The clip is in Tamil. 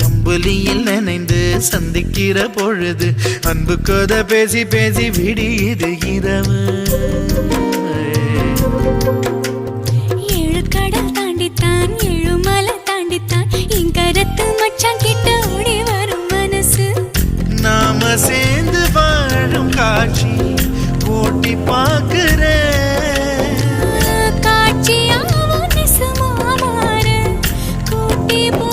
அம்புலியில் நினைந்து சந்திக்கிற பொழுது அன்பு கதை பேசி பேசி விடியுது இரவு. ஏழு கடல் தாண்டித்தான் ஏழு மலை தாண்டித்தான் என் கருத்து மச்சான் கிட்ட ஓடி வரும் மனசு. நாம சேர்ந்து வாழும் காட்சி போட்டி பார்க்கிறேன். காட்சியாவும் நெசமா மாற கூட்டி போ